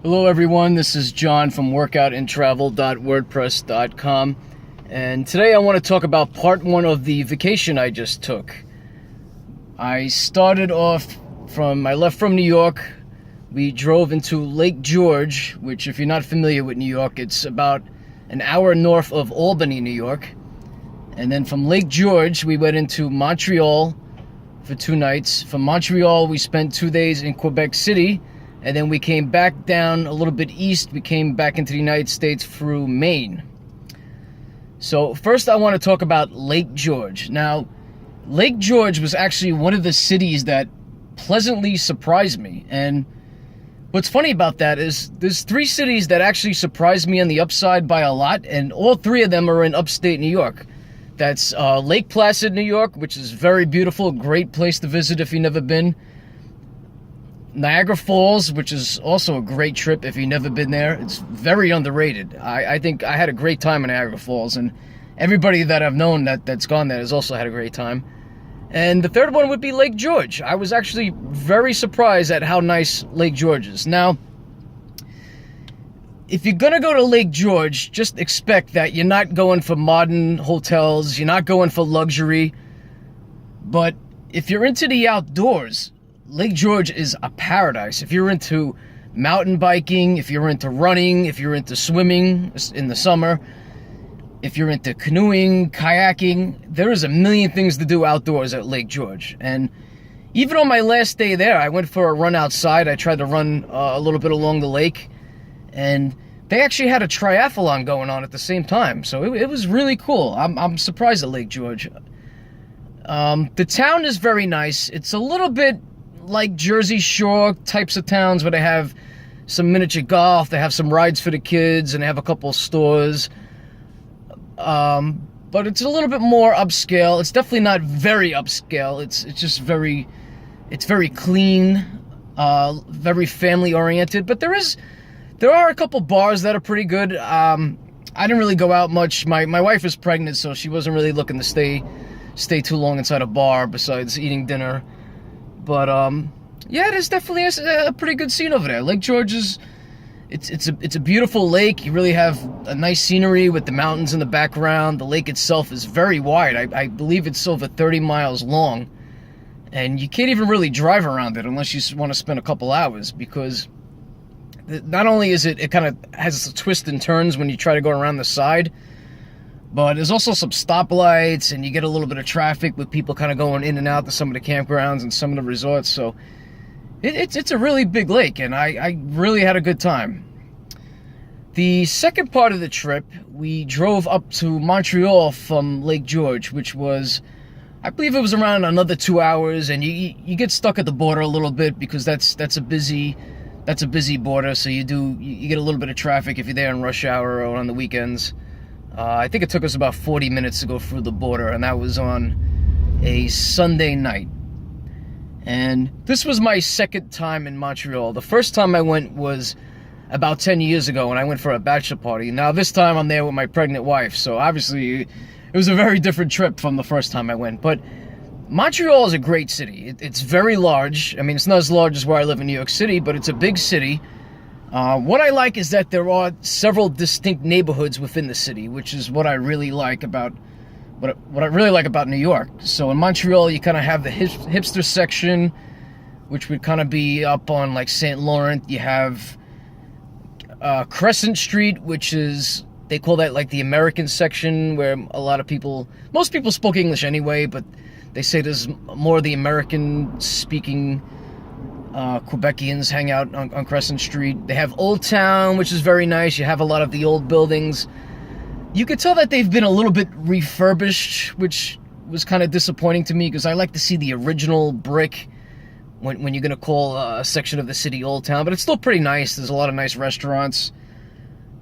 Hello everyone, this is John from workoutandtravel.wordpress.com, and today I want to talk about part one of the vacation I just took. I left from New York. We drove into Lake George, which if you're not familiar with New York, it's about an hour north of Albany, New York. And then from Lake George, we went into Montreal for 2 nights. From Montreal, we spent 2 days in Quebec City. And then we came back down a little bit east. We came back into the United States through Maine. So first I want to talk about Lake George. Now, Lake George was actually one of the cities that pleasantly surprised me. And what's funny about that is there's 3 cities that actually surprised me on the upside by a lot. And all 3 of them are in upstate New York. That's Lake Placid, New York, which is very beautiful. Great place to visit if you've never been. Niagara Falls, which is also a great trip if you've never been there. It's very underrated. I think I had a great time in Niagara Falls, and everybody that I've known that's gone there has also had a great time. And the third one would be Lake George. I was actually very surprised at how nice Lake George is. Now, if you're gonna go to Lake George, just expect that you're not going for modern hotels, you're not going for luxury, but if you're into the outdoors, Lake George is a paradise. If you're into mountain biking, if you're into running, if you're into swimming in the summer, if you're into canoeing, kayaking, there is a million things to do outdoors at Lake George. And even on my last day there, I went for a run outside. I tried to run a little bit along the lake, and they actually had a triathlon going on at the same time. So it was really cool. I'm surprised at Lake George. The town is very nice. It's a little bit like Jersey Shore types of towns where they have some miniature golf, they have some rides for the kids, and they have a couple of stores. But it's a little bit more upscale. It's definitely not very upscale. It's just very clean, very family oriented. But there are a couple bars that are pretty good. I didn't really go out much. My wife is pregnant, so she wasn't really looking to stay too long inside a bar besides eating dinner. But yeah, there's definitely a pretty good scene over there. Lake George is it's a beautiful lake. You really have a nice scenery with the mountains in the background. The lake itself is very wide. I believe it's over 30 miles long, and you can't even really drive around it unless you want to spend a couple hours, because not only is it kind of has twists and turns when you try to go around the side, but there's also some stoplights, and you get a little bit of traffic with people kind of going in and out to some of the campgrounds and some of the resorts. So it's a really big lake, and I really had a good time. The second part of the trip, we drove up to Montreal from Lake George, which was, I believe it was around another 2 hours, and you get stuck at the border a little bit because that's a busy border. So you get a little bit of traffic if you're there in rush hour or on the weekends. I think it took us about 40 minutes to go through the border, and that was on a Sunday night. And this was my second time in Montreal. The first time I went was about 10 years ago when I went for a bachelor party. Now this time I'm there with my pregnant wife, so obviously it was a very different trip from the first time I went. But Montreal is a great city. It's very large. I mean, it's not as large as where I live in New York City, but it's a big city. What I like is that there are several distinct neighborhoods within the city, which is what I really like about what I really like about New York. So in Montreal, you kind of have the hipster section, which would kind of be up on like St. Laurent. You have Crescent Street, which is, they call that like the American section, where most people spoke English anyway, but they say there's more of the American-speaking Quebecians hang out on Crescent Street. They have Old Town, which is very nice. You have a lot of the old buildings. You could tell that they've been a little bit refurbished, which was kind of disappointing to me, because I like to see the original brick when you're going to call a section of the city Old Town. But it's still pretty nice. There's a lot of nice restaurants.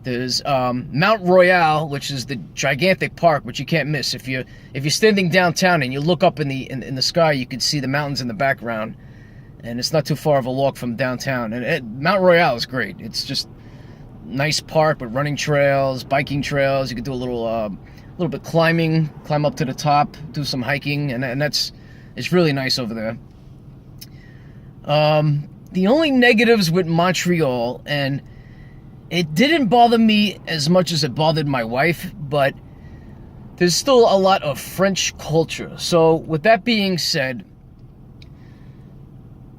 There's Mount Royal, which is the gigantic park, which you can't miss. If you're standing downtown and you look up in the sky, you can see the mountains in the background. And it's not too far of a walk from downtown. And Mount Royal is great. It's just nice park with running trails, biking trails. You could do a little bit climbing, climb up to the top, do some hiking, and it's really nice over there. the only negatives with Montreal, and it didn't bother me as much as it bothered my wife, but there's still a lot of French culture. So with that being said,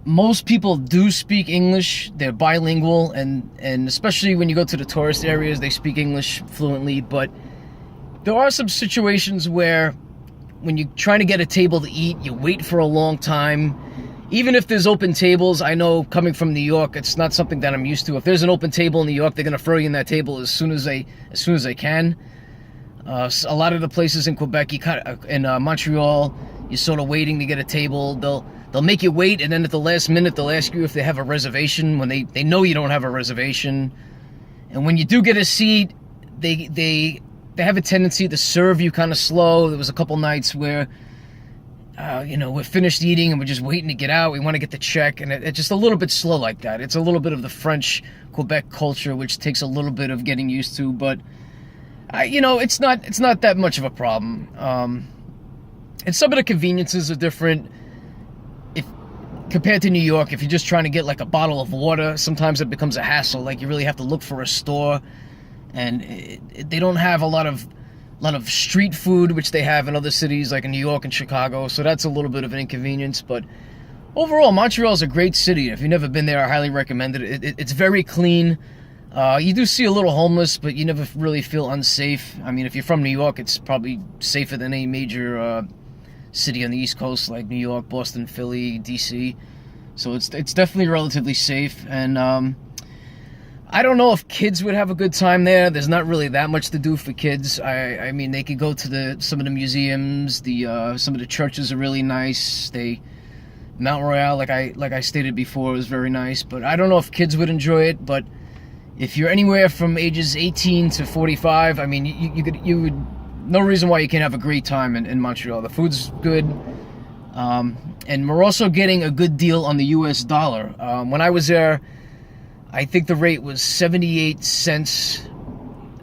most people do speak English. They're bilingual, and especially when you go to the tourist areas, they speak English fluently. But there are some situations where when you're trying to get a table to eat, you wait for a long time. Even if there's open tables, I know coming from New York, it's not something that I'm used to. If there's an open table in New York, they're going to throw you in that table as soon as they can. A lot of the places in Quebec, in Montreal, you're sort of waiting to get a table. They'll make you wait, and then at the last minute, they'll ask you if they have a reservation when they know you don't have a reservation. And when you do get a seat, they have a tendency to serve you kind of slow. There was a couple nights where, we're finished eating and we're just waiting to get out. We want to get the check, and it's just a little bit slow like that. It's a little bit of the French Quebec culture, which takes a little bit of getting used to, but it's not that much of a problem. And some of the conveniences are different. Compared to New York, if you're just trying to get like a bottle of water, sometimes it becomes a hassle. Like you really have to look for a store, and they don't have a lot of street food, which they have in other cities like in New York and Chicago. So that's a little bit of an inconvenience. But overall, Montreal is a great city. If you've never been there, I highly recommend it. It's very clean. You do see a little homeless, but you never really feel unsafe. I mean, if you're from New York, it's probably safer than any major city on the East Coast like New York, Boston, Philly, DC. So it's definitely relatively safe. And I don't know if kids would have a good time there. There's not really that much to do for kids. I mean, they could go to some of the museums. Some of the churches are really nice. Mount Royal, like I stated before, is very nice. But I don't know if kids would enjoy it. But if you're anywhere from ages 18 to 45, I mean, you would. No reason why you can't have a great time in Montreal. The food's good. And we're also getting a good deal on the US dollar. When I was there, I think the rate was 78 cents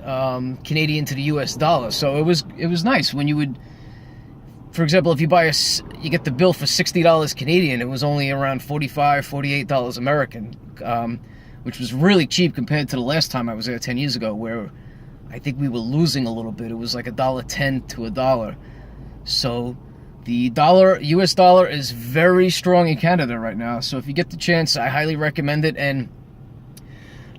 Canadian to the US dollar. So it was nice. When you would, for example, if you you get the bill for $60 Canadian, it was only around $45, $48 American, which was really cheap compared to the last time I was there 10 years ago, where I think we were losing a little bit. It was like $1.10 to $1. So the US dollar is very strong in Canada right now. So if you get the chance, I highly recommend it. And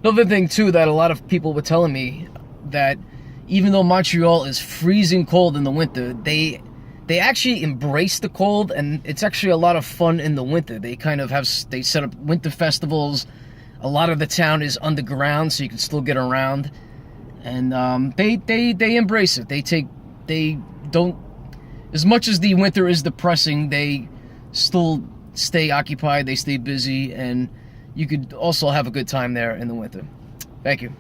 another thing too, that a lot of people were telling me, that even though Montreal is freezing cold in the winter, they actually embrace the cold, and it's actually a lot of fun in the winter. They set up winter festivals. A lot of the town is underground, so you can still get around. And they embrace it. They don't, as much as the winter is depressing, they still stay occupied, they stay busy, and you could also have a good time there in the winter. Thank you.